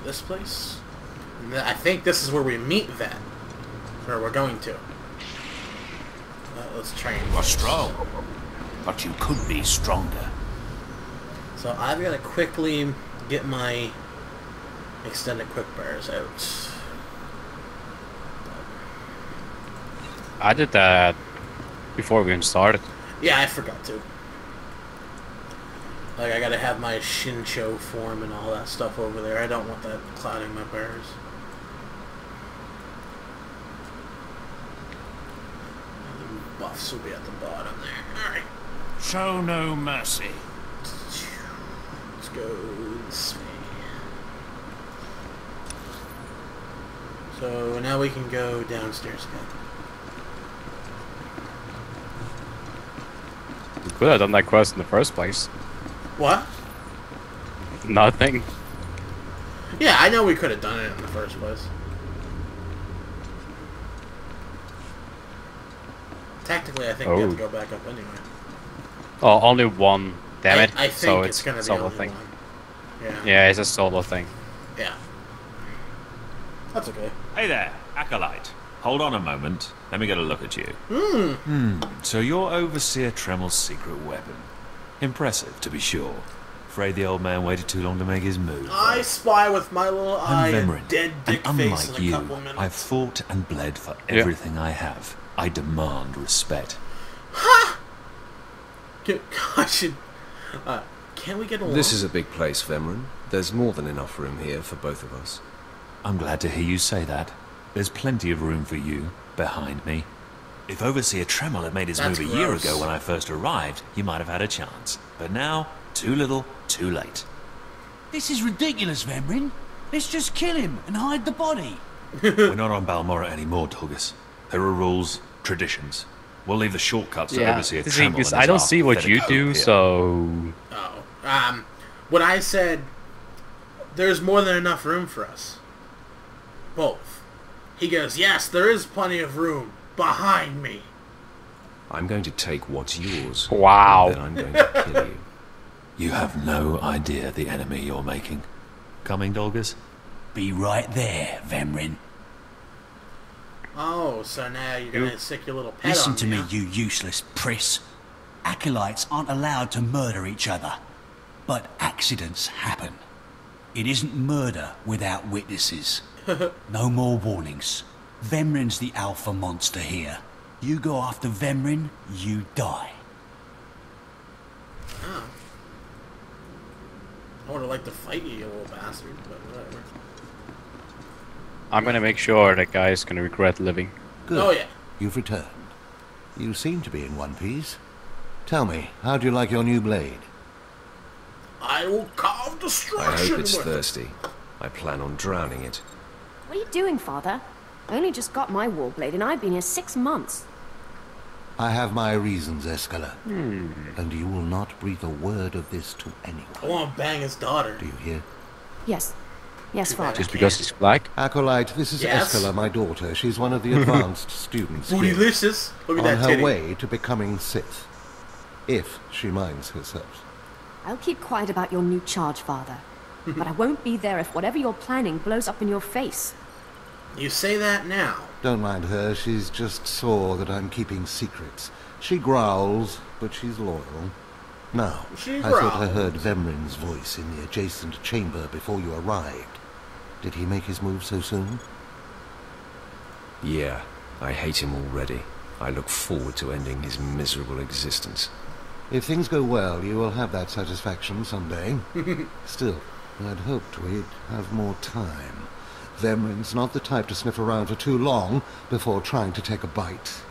This place? And I think this is where we meet Ven. Or we're going to. Let's train. You are strong, but you could be stronger. So I've got to quickly get my extended quick bears out. I did that before we even started. Yeah, I forgot to. Like, I gotta have my Shincho form and all that stuff over there. I don't want that clouding my bears. And the buffs will be at the bottom there. Alright. Show no mercy. Let's go this way. So now we can go downstairs again. We could have done that quest in the first place. What? Nothing. Yeah, I know we could have done it in the first place. Technically, I think we have to go back up anyway. Oh, only one. Damn it. I think so it's gonna be solo only thing. one. Yeah. Yeah, it's a solo thing. Yeah. That's okay. Hey there, Acolyte. Hold on a moment. Let me get a look at you. So you're Overseer Tremel's secret weapon. Impressive, to be sure. Afraid the old man waited too long to make his move. I spy with my little eye I'm a Vemrin, dead dick and face unlike in a you, couple minutes. I've fought and bled for everything I have. I demand respect. Can we get along? This is a big place, Vemrin. There's more than enough room here for both of us. I'm glad to hear you say that. There's plenty of room for you behind me. If Overseer Tremel had made his That's move a year gross. ago when I first arrived, you might have had a chance. But now, too little, too late. This is ridiculous, Vemrin. Let's just kill him and hide the body. We're not on Balmorra anymore, Tulgus. There are rules, traditions. We'll leave the shortcuts to Overseer the thing Tremel. is, and I don't his see what you pathetic do, hope here. so... Oh. When I said there's more than enough room for us. Both. He goes, yes, there is plenty of room behind me. I'm going to take what's yours. Wow. Then I'm going to kill you. You have no idea the enemy you're making. Coming, Dolgus? Be right there, Vemrin. Oh, so now you're going to stick your little pet Listen on to me, me, huh? you useless priss. Acolytes aren't allowed to murder each other. But accidents happen. It isn't murder without witnesses. No more warnings. Vemrin's the alpha monster here. You go after Vemrin, you die. Oh. I would have liked to fight you, you little bastard, but whatever. I'm gonna make sure that guy's gonna regret living. Good. Oh, yeah. You've returned. You seem to be in one piece. Tell me, how do you like your new blade? I will carve I destruction hope it's with it. thirsty. I plan on drowning it. What are you doing, Father? I only just got my warblade and I've been here 6 months. I have my reasons, Escala. And you will not breathe a word of this to anyone. I want to bang his daughter. Do you hear? Yes. Yes, Too bad. Father. Just because he's black? Acolyte, this is Yes? Escala, my daughter. She's one of the advanced students here. Bootylicious. Look at On that her titty. way to becoming Sith. If she minds herself. I'll keep quiet about your new charge, Father. But I won't be there if whatever you're planning blows up in your face. You say that now. Don't mind her, she's just sore that I'm keeping secrets. She growls, but she's loyal. Now, She I thought I growls. heard Vemrin's voice in the adjacent chamber before you arrived. Did he make his move so soon? Yeah, I hate him already. I look forward to ending his miserable existence. If things go well, you will have that satisfaction someday. Still, I'd hoped we'd have more time. Vemrin's not the type to sniff around for too long before trying to take a bite.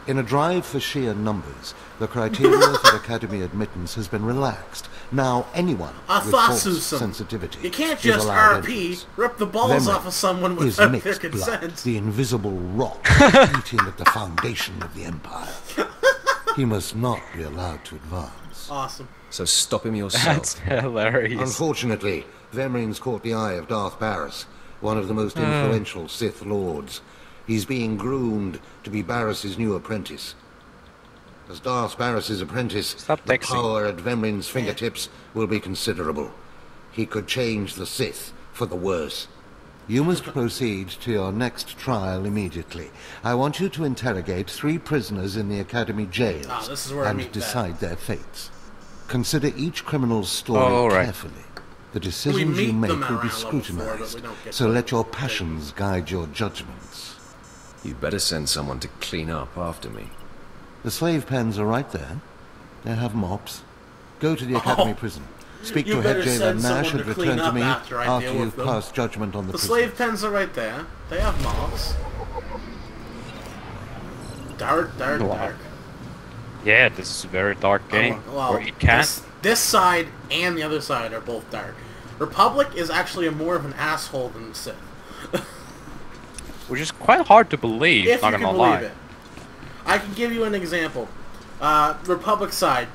In a drive for sheer numbers, the criteria for Academy admittance has been relaxed. Now anyone I with thought force so. sensitivity You can't is just allowed RP, entrance. rip the balls Vemrin off of someone is without their mixed consent. blood, the invisible rock eating at the foundation of the Empire. He must not be allowed to advance. Awesome. So stop him yourself. That's hilarious. Unfortunately, Vemrin's caught the eye of Darth Barris, one of the most influential Sith Lords. He's being groomed to be Barris's new apprentice. As Darth Barris's apprentice, Stop the texting. power at Vemrin's fingertips will be considerable. He could change the Sith for the worse. You must proceed to your next trial immediately. I want you to interrogate 3 prisoners in the Academy jails this is where I and meet decide their fates. Consider each criminal's story Oh, right. carefully. The decisions meet you make them will be around level 4, but scrutinized, we don't get so to let your take passions guide your judgments. You'd better send someone to clean up after me. The slave pens are right there. They have mops. Go to the Academy prison. Speak You to head better jailer send Nash someone and to clean return to up me after I after deal with you've them. passed judgment on the The prisoner. slave pens are right there. They have mobs. Dark. Yeah, this is a very dark game. Well, Or it can. this side and the other side are both dark. Republic is actually more of an asshole than the Sith. Which is quite hard to believe, If not you gonna can lie. believe it. I can give you an example. Republic side,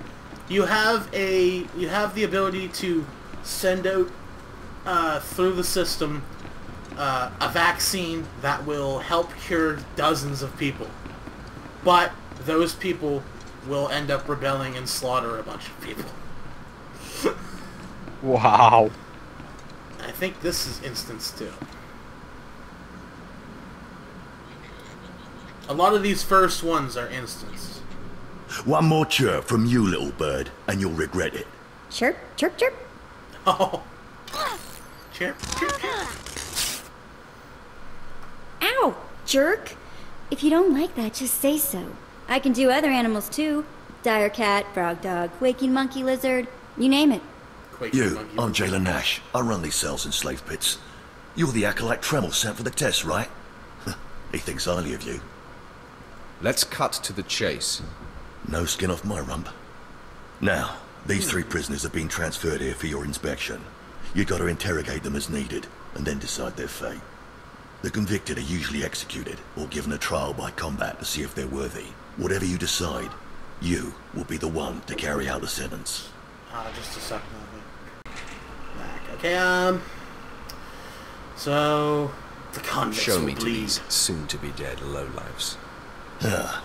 you have the ability to send out through the system a vaccine that will help cure dozens of people, but those people will end up rebelling and slaughter a bunch of people. Wow. I think this is instance 2. A lot of these first ones are instance. One more chirp from you, little bird, and you'll regret it. Chirp, chirp, chirp. Oh. Chirp, chirp, chirp. Ow, jerk. If you don't like that, just say so. I can do other animals too. Dire cat, frog dog, quaking monkey lizard, you name it. Quaking You, monkey. I'm Jailer Nash. I run these cells and slave pits. You're the acolyte Tremel sent for the test, right? He thinks highly of you. Let's cut to the chase. No skin off my rump. Now, these 3 prisoners have been transferred here for your inspection. You got to interrogate them as needed, and then decide their fate. The convicted are usually executed, or given a trial by combat to see if they're worthy. Whatever you decide, you will be the one to carry out the sentence. Just a second. Okay, so the convicts Show will me to bleed. these soon-to-be-dead lowlifes.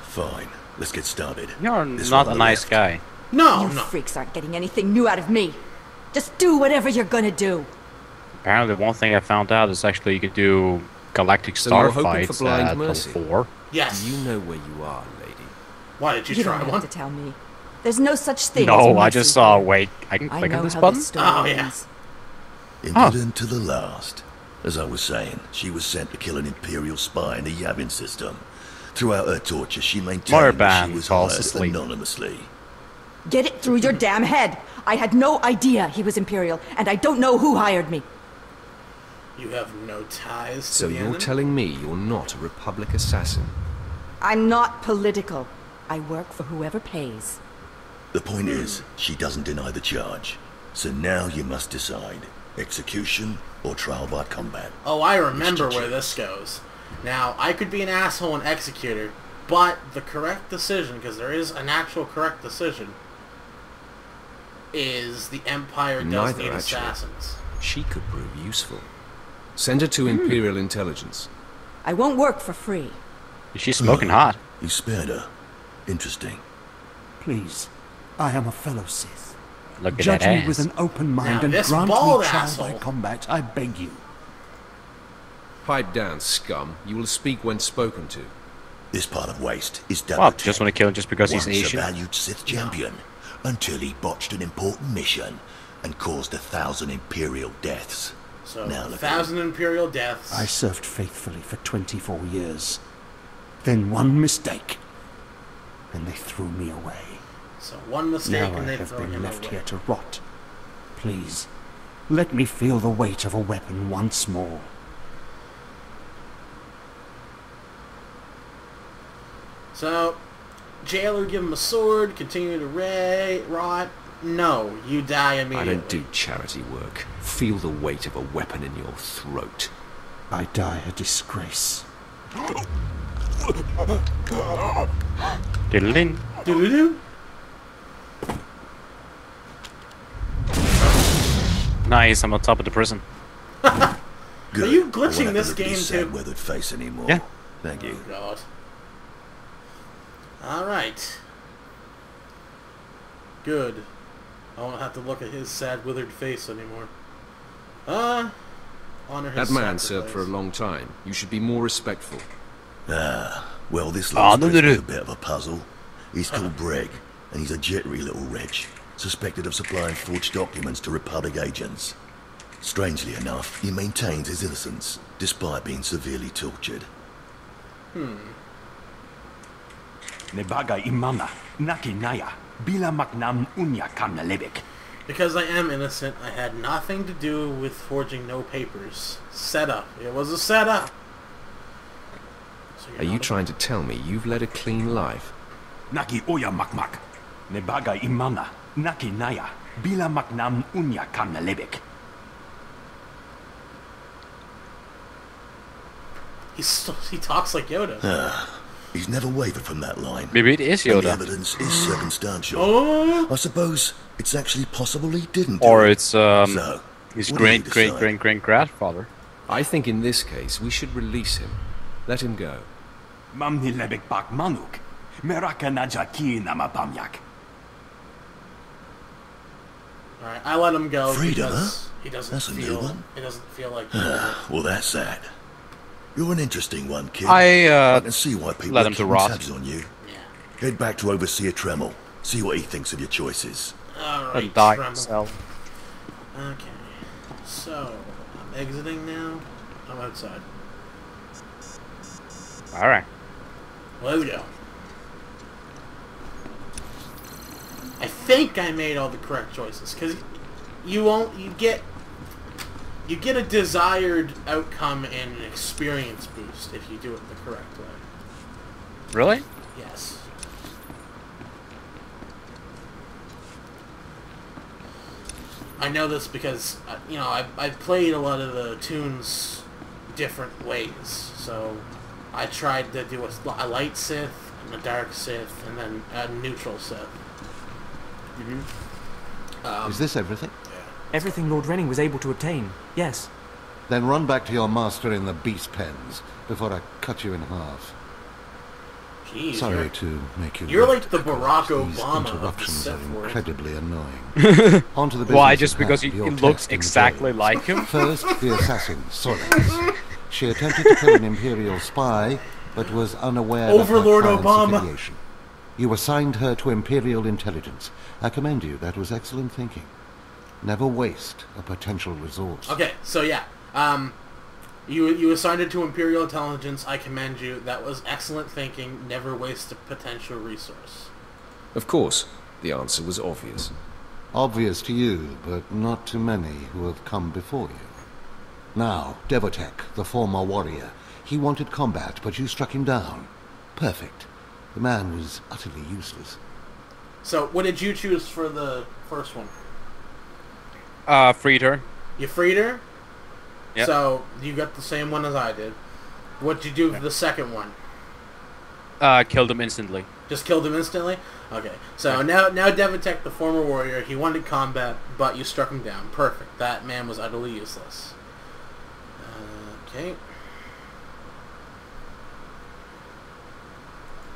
Fine. Let's get started. You're This not one a on the nice left. guy. No, You no. freaks aren't getting anything new out of me. Just do whatever you're gonna do. Apparently, one thing I found out is actually you could do galactic So you're hoping starfights for blind at level mercy? 4. Yes. You know where you are, lady. Why did you, You try don't have one? to tell me. There's no such thing as No, I mercy just saw. here. Wait, I can I click know on this how button. this story Oh, yeah. ends. Ended to the last. As I was saying, she was sent to kill an Imperial spy in the Yavin system. Throughout her torture, she maintained that she Morban was falls hired asleep. anonymously. Get it through your damn head. I had no idea he was Imperial, and I don't know who hired me. You have no ties to So the you're enemy? telling me you're not a Republic assassin? I'm not political. I work for whoever pays. The point is, she doesn't deny the charge. So now you must decide. Execution or trial by combat. Oh, I remember Which to where this goes. Now, I could be an asshole and executor, but the correct decision, because there is an actual correct decision, is the Empire does Neither, need actually. assassins. She could prove useful. Send her to Imperial Intelligence. I won't work for free. She's smoking hot. You spared her. Interesting. Please, I am a fellow Sith. Look at Judge that me ass. with an open mind Now, and this grant me bald trial asshole. by combat, I beg you. Pipe down, scum. You will speak when spoken to. This part of Waste is Dabba Well, just want to kill him just because he's Once Asian. a valued Sith champion, until he botched an important mission and caused 1,000 Imperial deaths. So, Now look at 1,000 Imperial deaths. I served faithfully for 24 years. Then one mistake, and they threw me away. So, one mistake Now I and they have throw been him left away. here to rot. Please, let me feel the weight of a weapon once more. So, jailer give him a sword, continue to rot. No, you die I immediately. don't do charity work. Feel the weight of a weapon in your throat. I die a disgrace. Diddling. Doo-doo-doo. Nice, I'm on top of the prison. Good. Are you I won't glitching have this to look at game his sad, too? weathered face anymore. Yeah. Thank you. Oh, God. Alright. Good. I won't have to look at his sad, withered face anymore. Honor his That man sacrifice. served for a long time. You should be more respectful. Well, this last prisoner's a bit of a puzzle. He's called Breg, and he's a jittery little wretch, suspected of supplying forged documents to Republic agents. Strangely enough, he maintains his innocence, despite being severely tortured. Nebaga imana, naki naya, bila maknam unya kamna lebek. Because I am innocent, I had nothing to do with forging no papers. Setup. It was a setup. So Are you trying to tell me you've led a clean life? Naki oya makmak. Nebaga imana, naki naya, bila maknam unya kamna lebek. He talks like Yoda. He's never wavered from that line. Maybe it is And the Yoda. evidence is circumstantial. Oh! I suppose it's actually possible he didn't do Or it. it's So, his what do you great great decide? great great grandfather. I think in this case we should release him. Let him go. Mamni lebek bak manuk. Meraka najaki namapamyak. Alright, I let him go Freedom, because huh? he doesn't That's a new feel... one. He doesn't feel like... Well, that's sad. You're an interesting one, kid. I can see why people led are him to keeping rot. tabs on you. Yeah. Head back to Overseer Tremel. See what he thinks of your choices. Alright, and die Tremel. himself. Okay. So, I'm exiting now. I'm outside. All right. Let's go. I think I made all the correct choices, because you get a desired outcome and an experience boost if you do it the correct way. Really? Yes. I know this because, you know, I've played a lot of the tunes different ways. So I tried to do a light Sith, and a dark Sith, and then a neutral Sith. Is this everything? Everything Lord Renning was able to obtain, yes. Then run back to your master in the beast pens before I cut you in half. Jeez, Sorry to make you you're wait, like the of course. Barack These Obama of the interruptions Sith are world. incredibly annoying. On to the business Why? at Just because hand, he your looks test in exactly jails. like him? First, the assassin, Solis. She attempted to kill an Imperial spy, but was unaware Overlord of her client's Obama. affiliation. You assigned her to Imperial intelligence. I commend you. That was excellent thinking. Never waste a potential resource. Okay, so yeah, you assigned it to Imperial Intelligence. I commend you. That was excellent thinking. Never waste a potential resource. Of course, the answer was obvious. Obvious to you, but not to many who have come before you. Now, Devotek, the former warrior. He wanted combat, but you struck him down. Perfect. The man was utterly useless. So, what did you choose for the first one? Freed her. You freed her? Yep. So, you got the same one as I did. What'd you do for the second one? Killed him instantly. Just killed him instantly? Okay. So, now Devotek, the former warrior, he wanted combat, but you struck him down. Perfect. That man was utterly useless. Okay.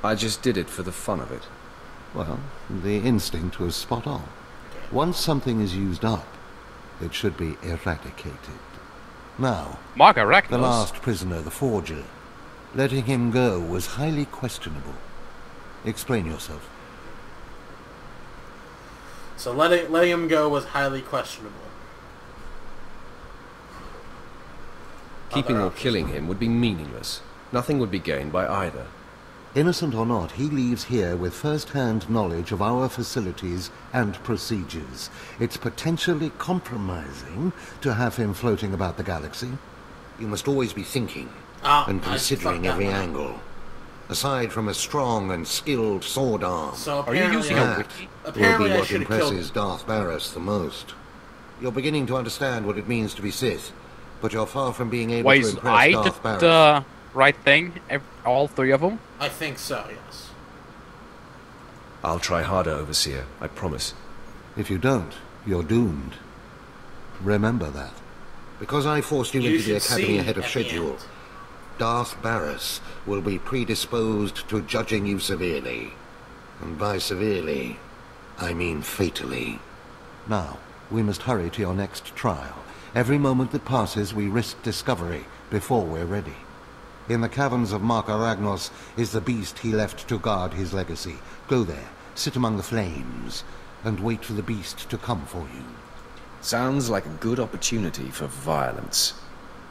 I just did it for the fun of it. Well, the instinct was spot on. Once something is used up, it should be eradicated. Now, Mark Arachnos. the last prisoner, the forger. Letting him go was highly questionable. Explain yourself. So, letting him go was highly questionable. Keeping or killing him would be meaningless. Nothing would be gained by either. Innocent or not, he leaves here with first-hand knowledge of our facilities and procedures. It's potentially compromising to have him floating about the galaxy. You must always be thinking and considering every angle. Aside from a strong and skilled sword arm, So Are you using a that wiki? will Apparently be I what should have killed impresses Darth Barris the most. You're beginning to understand what it means to be Sith, but you're far from being able Why to is impress I Darth did Barris. the right thing? All three of them? I think so, yes. I'll try harder, Overseer, I promise. If you don't, you're doomed. Remember that. Because I forced you into the should Academy see ahead of at the schedule, end. Darth Barris will be predisposed to judging you severely. And by severely, I mean fatally. Now, we must hurry to your next trial. Every moment that passes, we risk discovery before we're ready. In the caverns of Marka Ragnos is the beast he left to guard his legacy. Go there, sit among the flames, and wait for the beast to come for you. Sounds like a good opportunity for violence.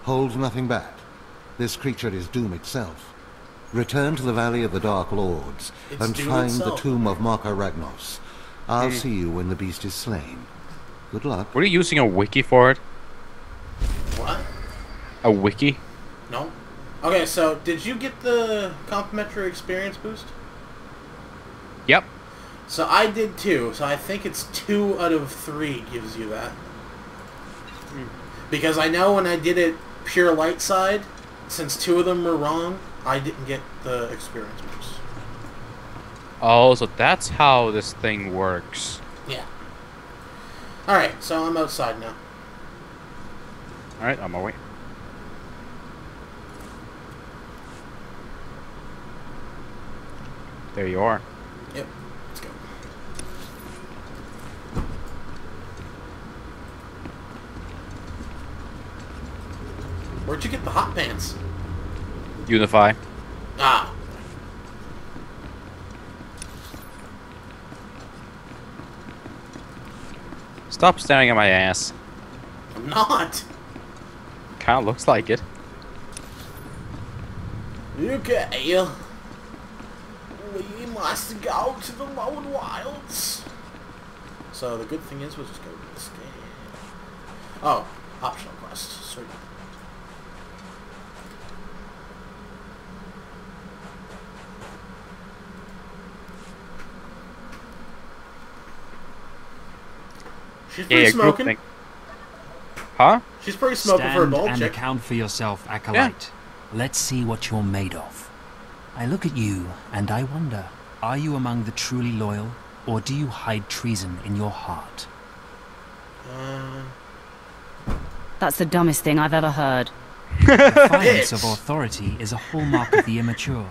Hold nothing back. This creature is doom itself. Return to the Valley of the Dark Lords and find the tomb of Marka Ragnos. I'll see you when the beast is slain. Good luck. Were you using a wiki for it? What? A wiki? No. Okay, so did you get the complimentary experience boost? Yep. So I did too. So I think it's 2 out of 3 gives you that. Because I know when I did it pure light side, since 2 of them were wrong, I didn't get the experience boost. Oh, so that's how this thing works. Yeah. Alright, so I'm outside now. Alright, on my way. There you are. Yep, let's go. Where'd you get the hot pants? Unify. Ah. Stop staring at my ass. I'm not. Kinda looks like it. Okay. We must go to the Lone Wilds. So the good thing is we'll just go to this game. Oh, optional quest. Sweet. She's pretty smoking. Huh? She's pretty smoking for a bald and chick. account for yourself, Acolyte. Let's see what you're made of. I look at you and I wonder, are you among the truly loyal, or do you hide treason in your heart? That's the dumbest thing I've ever heard. Defiance of authority is a hallmark of the immature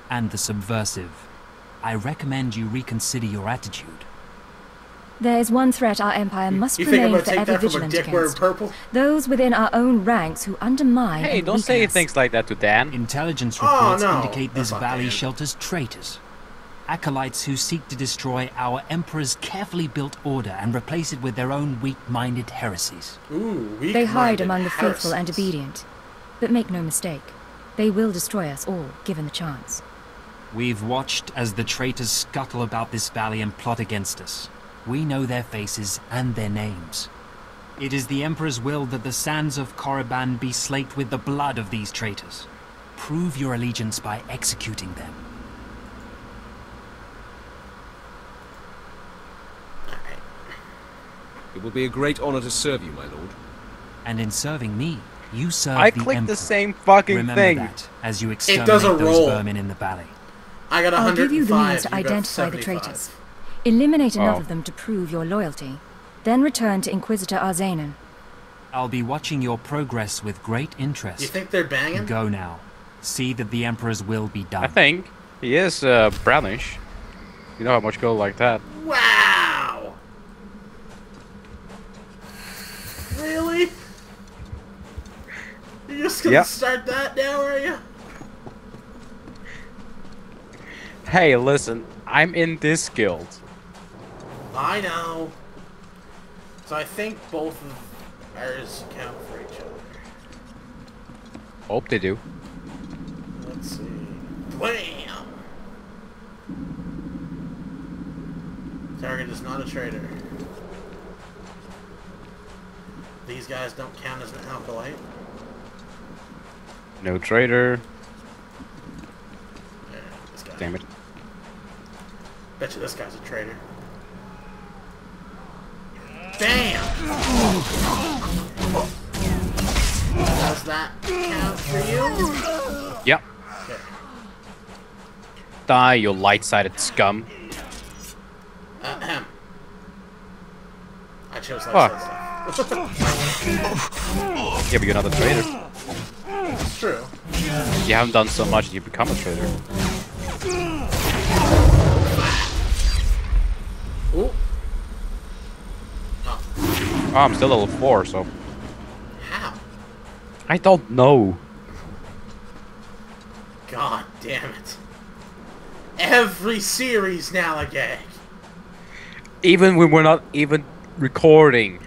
and the subversive. I recommend you reconsider your attitude. There is one threat our empire must remain forever vigilant against. Purple? Those within our own ranks who undermine Hey, and don't weaken say us. things like that to Dan. Intelligence reports no. indicate this That's not valley bad. shelters traitors. Acolytes who seek to destroy our Emperor's carefully built order and replace it with their own weak-minded heresies. Ooh, They hide among the faithful and obedient. But make no mistake, they will destroy us all, given the chance. We've watched as the traitors scuttle about this valley and plot against us. We know their faces and their names. It is the Emperor's will that the sands of Korriban be slaked with the blood of these traitors. Prove your allegiance by executing them. It will be a great honor to serve you, my lord. And in serving me, you serve I the clicked Emperor. the same fucking Remember thing. that as you doesn't exterminate those roll. vermin in the valley. I got 105. I'll give you the means to got identify the 75. traitors. Eliminate enough Oh. of them to prove your loyalty. Then return to Inquisitor Arzanan. I'll be watching your progress with great interest. You think they're banging? Go now. See that the Emperor's will be done. I think he is brownish. You know how much gold like that. Wow! Really? You're just gonna start that now, are you? Hey, listen, I'm in this guild. I know. So I think both of ours count for each other. Hope they do. Let's see. Blam! Target is not a traitor. These guys don't count as an acolyte. No traitor. Yeah, this guy. Damn it. Bet you this guy's a traitor. Damn! Does that count for you? Yep. Okay. Die, you light-sided scum. Ahem. I chose Fuck. light side stuff. Yeah, but you're not a traitor. It's true. You haven't done so much, you become a traitor. Ooh. Oh, I'm still level 4, so... I don't know. God damn it. Every series now, Nalagag. Even when we're not even recording.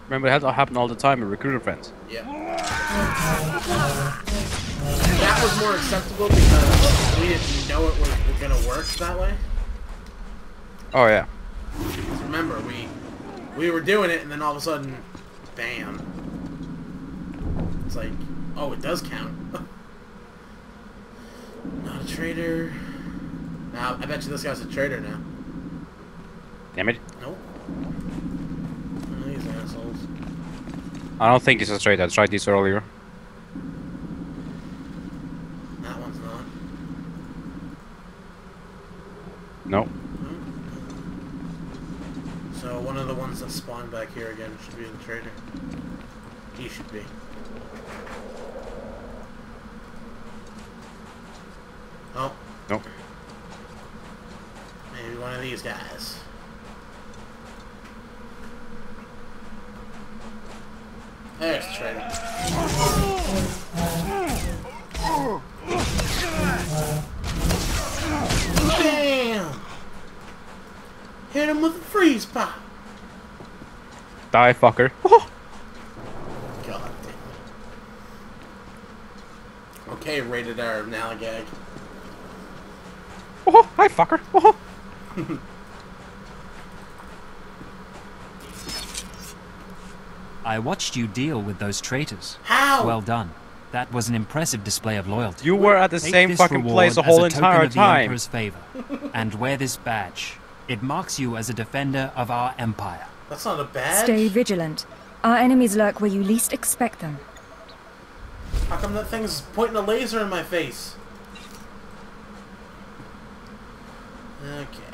Remember, that happened all the time in Recruiter Friends. Yeah. That was more acceptable because we didn't know it was gonna work that way. Oh yeah. Remember, we were doing it, and then all of a sudden, bam. It's like, oh, it does count. Not a traitor. Now, I bet you this guy's a traitor now. Damn it. Nope. Oh, these assholes. I don't think it's a traitor. I tried this earlier. That one's not. No. So one of the ones that spawned back here again should be the traitor. He should be. Oh. Nope. Maybe one of these guys. There's the traitor. Bam! Hit him with a freeze pop. Die, fucker. God damn it. Okay, rated R Nalagag. Oh, hi, fucker. Oh. I watched you deal with those traitors. How? Well done. That was an impressive display of loyalty. You were at the Take same this fucking reward place the as whole a token entire of the time. Emperor's favor, and wear this badge. It marks you as a defender of our empire. That's not a badge. Stay vigilant. Our enemies lurk where you least expect them. How come that thing's pointing a laser in my face? Okay.